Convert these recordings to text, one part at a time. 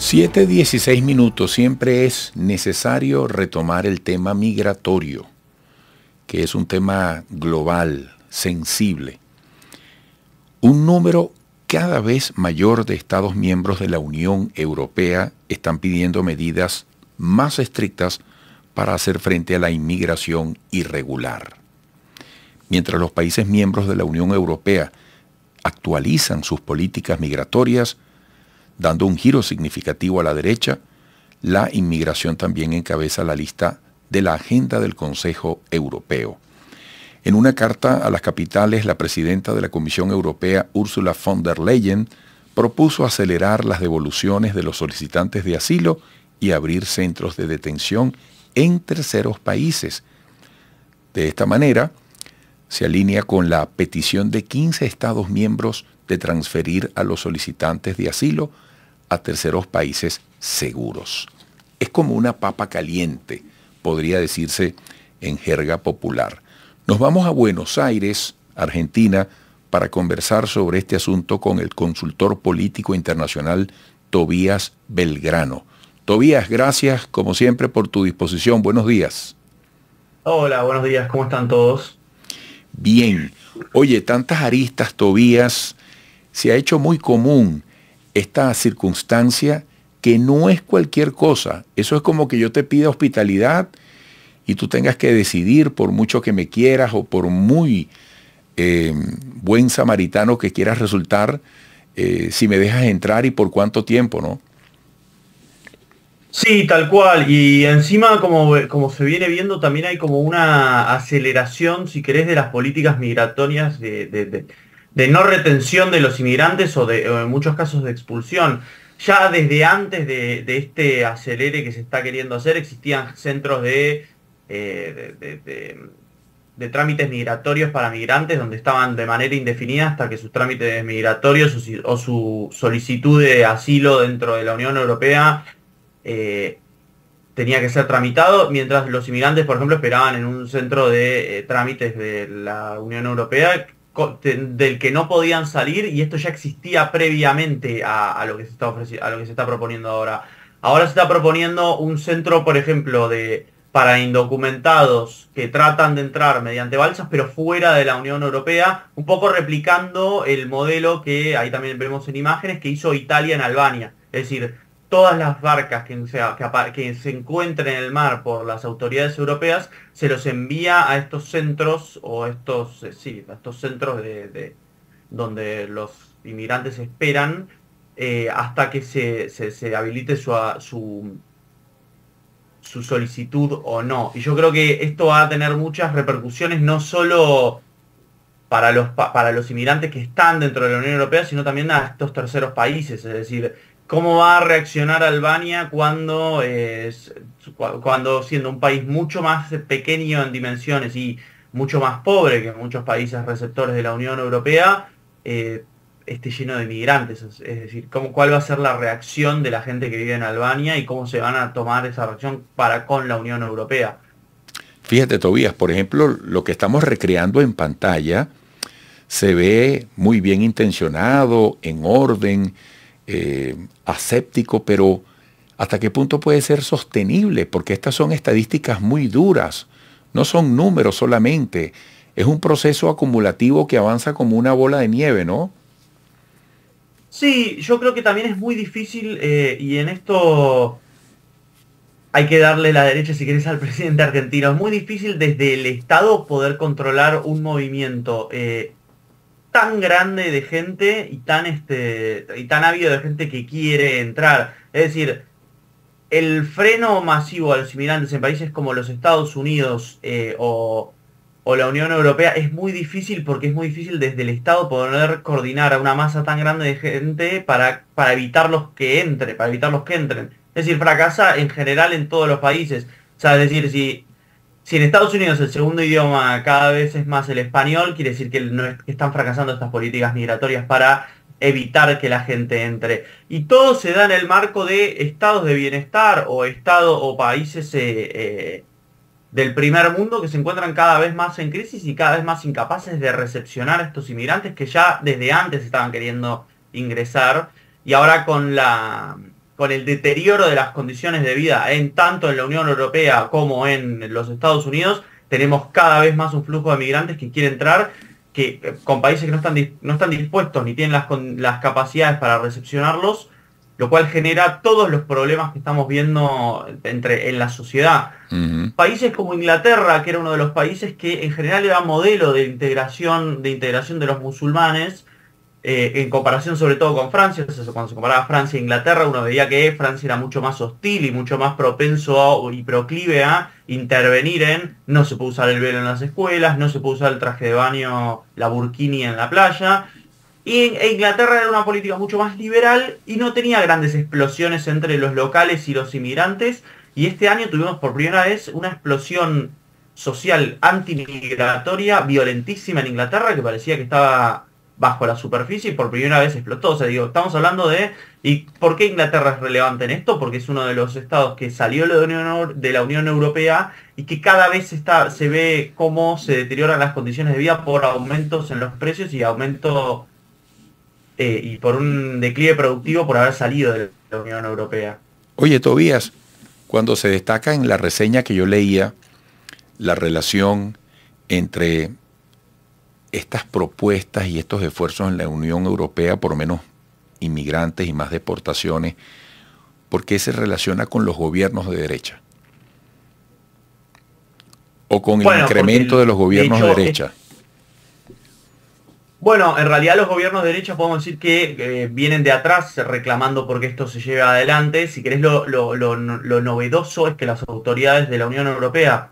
7:16. Siempre es necesario retomar el tema migratorio, que es un tema global, sensible. Un número cada vez mayor de Estados miembros de la Unión Europea están pidiendo medidas más estrictas para hacer frente a la inmigración irregular. Mientras los países miembros de la Unión Europea actualizan sus políticas migratorias, dando un giro significativo a la derecha, la inmigración también encabeza la lista de la agenda del Consejo Europeo. En una carta a las capitales, la presidenta de la Comisión Europea, Ursula von der Leyen, propuso acelerar las devoluciones de los solicitantes de asilo y abrir centros de detención en terceros países. De esta manera, se alinea con la petición de 15 Estados miembros de transferir a los solicitantes de asilo a terceros países seguros. Es como una papa caliente, podría decirse en jerga popular. Nos vamos a Buenos Aires, Argentina, para conversar sobre este asunto con el consultor político internacional Tobías Belgrano. Tobías, gracias como siempre por tu disposición. Buenos días. Hola, buenos días. ¿Cómo están todos? Bien. Oye, tantas aristas, Tobías, se ha hecho muy común esta circunstancia que no es cualquier cosa. Eso es como que yo te pida hospitalidad y tú tengas que decidir, por mucho que me quieras o por muy buen samaritano que quieras resultar, si me dejas entrar y por cuánto tiempo, ¿no? Sí, tal cual. Y encima, como se viene viendo, también hay como una aceleración, si querés, de las políticas migratorias de no retención de los inmigrantes o en muchos casos de expulsión. Ya desde antes de este acelere que se está queriendo hacer, existían centros de trámites migratorios para migrantes donde estaban de manera indefinida hasta que sus trámites migratorios o su solicitud de asilo dentro de la Unión Europea tenía que ser tramitado, mientras los inmigrantes, por ejemplo, esperaban en un centro de trámites de la Unión Europea del que no podían salir, y esto ya existía previamente a lo que se está a lo que se está proponiendo ahora. Ahora se está proponiendo un centro, por ejemplo, para indocumentados que tratan de entrar mediante balsas, pero fuera de la Unión Europea, un poco replicando el modelo que ahí también vemos en imágenes que hizo Italia en Albania. Es decir, todas las barcas que se encuentren en el mar por las autoridades europeas se los envía a estos centros o a estos centros donde los inmigrantes esperan hasta que se habilite su solicitud o no. Y yo creo que esto va a tener muchas repercusiones, no solo para los inmigrantes que están dentro de la Unión Europea, sino también a estos terceros países. Es decir, ¿cómo va a reaccionar Albania cuando siendo un país mucho más pequeño en dimensiones y mucho más pobre que muchos países receptores de la Unión Europea, esté lleno de migrantes? Es decir, ¿cuál va a ser la reacción de la gente que vive en Albania y cómo se van a tomar esa reacción con la Unión Europea? Fíjate, Tobías, por ejemplo, lo que estamos recreando en pantalla se ve muy bien intencionado, en orden, aséptico, pero ¿hasta qué punto puede ser sostenible? Porque estas son estadísticas muy duras, no son números solamente, es un proceso acumulativo que avanza como una bola de nieve, ¿no? Sí, yo creo que también es muy difícil, y en esto hay que darle la derecha, si querés, al presidente argentino. Es muy difícil desde el Estado poder controlar un movimiento tan grande de gente y tan ávido de gente que quiere entrar. Es decir, el freno masivo a los inmigrantes en países como los Estados Unidos o la Unión Europea es muy difícil, porque es muy difícil desde el Estado poder coordinar a una masa tan grande de gente para evitar para evitar los que entren. Es decir, fracasa en general en todos los países. O sea, es decir, si en Estados Unidos el segundo idioma cada vez es más el español, quiere decir que que están fracasando estas políticas migratorias para evitar que la gente entre. Y todo se da en el marco de estados de bienestar o países del primer mundo que se encuentran cada vez más en crisis y cada vez más incapaces de recepcionar a estos inmigrantes que ya desde antes estaban queriendo ingresar, y ahora con el deterioro de las condiciones de vida tanto en la Unión Europea como en los Estados Unidos, tenemos cada vez más un flujo de migrantes que quieren entrar, con países que no están dispuestos ni tienen las capacidades para recepcionarlos, lo cual genera todos los problemas que estamos viendo en la sociedad. Países como Inglaterra, que era uno de los países que en general era modelo de integración de los musulmanes, en comparación sobre todo con Francia. Cuando se comparaba Francia e Inglaterra, uno veía que Francia era mucho más hostil y mucho más propenso y proclive a intervenir no se puede usar el velo en las escuelas, no se puede usar el traje de baño, la burkini en la playa. E Inglaterra era una política mucho más liberal y no tenía grandes explosiones entre los locales y los inmigrantes. Y este año tuvimos por primera vez una explosión social antimigratoria violentísima en Inglaterra, que parecía que estaba bajo la superficie y por primera vez explotó. O sea, digo, estamos hablando ¿y por qué Inglaterra es relevante en esto? Porque es uno de los estados que salió de la Unión Europea y que cada vez se ve cómo se deterioran las condiciones de vida por aumentos en los precios y por un declive productivo por haber salido de la Unión Europea. Oye, Tobías, cuando se destaca en la reseña que yo leía la relación entre estas propuestas y estos esfuerzos en la Unión Europea, por menos inmigrantes y más deportaciones, ¿por qué se relaciona con los gobiernos de derecha? ¿O con el incremento de los gobiernos de derecha? Bueno, en realidad los gobiernos de derecha podemos decir que vienen de atrás reclamando porque esto se lleve adelante. Si querés, lo novedoso es que las autoridades de la Unión Europea,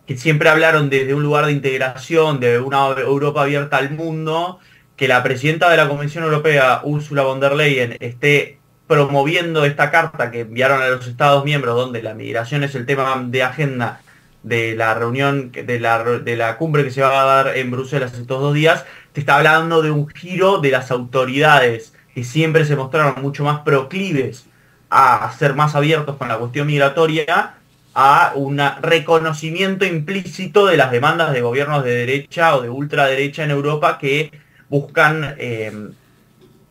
que siempre hablaron desde un lugar de integración, de una Europa abierta al mundo, que la presidenta de la Comisión Europea, Ursula von der Leyen, esté promoviendo esta carta que enviaron a los Estados miembros, donde la migración es el tema de agenda de la reunión, de la cumbre que se va a dar en Bruselas estos 2 días, te está hablando de un giro de las autoridades que siempre se mostraron mucho más proclives a ser más abiertos con la cuestión migratoria, a un reconocimiento implícito de las demandas de gobiernos de derecha o de ultraderecha en Europa que buscan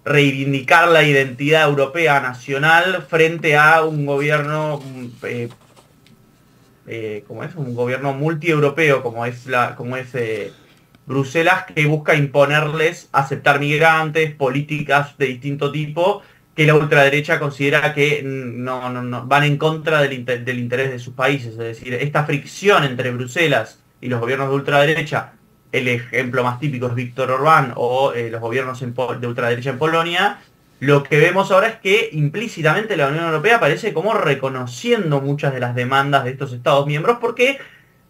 reivindicar la identidad europea nacional frente a un gobierno un gobierno multieuropeo como es Bruselas, que busca imponerles aceptar migrantes, políticas de distinto tipo que la ultraderecha considera que no van en contra del interés de sus países. Es decir, esta fricción entre Bruselas y los gobiernos de ultraderecha, el ejemplo más típico es Víctor Orbán o los gobiernos de ultraderecha en Polonia. Lo que vemos ahora es que implícitamente la Unión Europea parece como reconociendo muchas de las demandas de estos Estados miembros, porque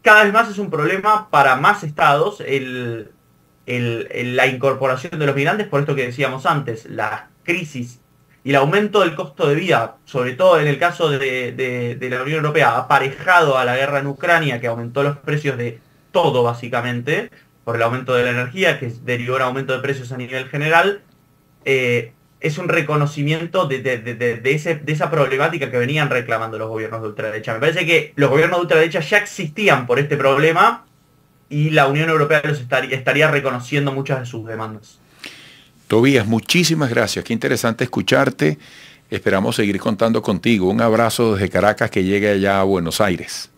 cada vez más es un problema para más estados la incorporación de los migrantes, por esto que decíamos antes, la crisis y el aumento del costo de vida, sobre todo en el caso de la Unión Europea, aparejado a la guerra en Ucrania, que aumentó los precios de todo básicamente, por el aumento de la energía, que derivó en aumento de precios a nivel general. Es un reconocimiento de esa problemática que venían reclamando los gobiernos de ultraderecha. Me parece que los gobiernos de ultraderecha ya existían por este problema y la Unión Europea los estaría reconociendo muchas de sus demandas. Tobías, muchísimas gracias. Qué interesante escucharte. Esperamos seguir contando contigo. Un abrazo desde Caracas que llegue allá a Buenos Aires.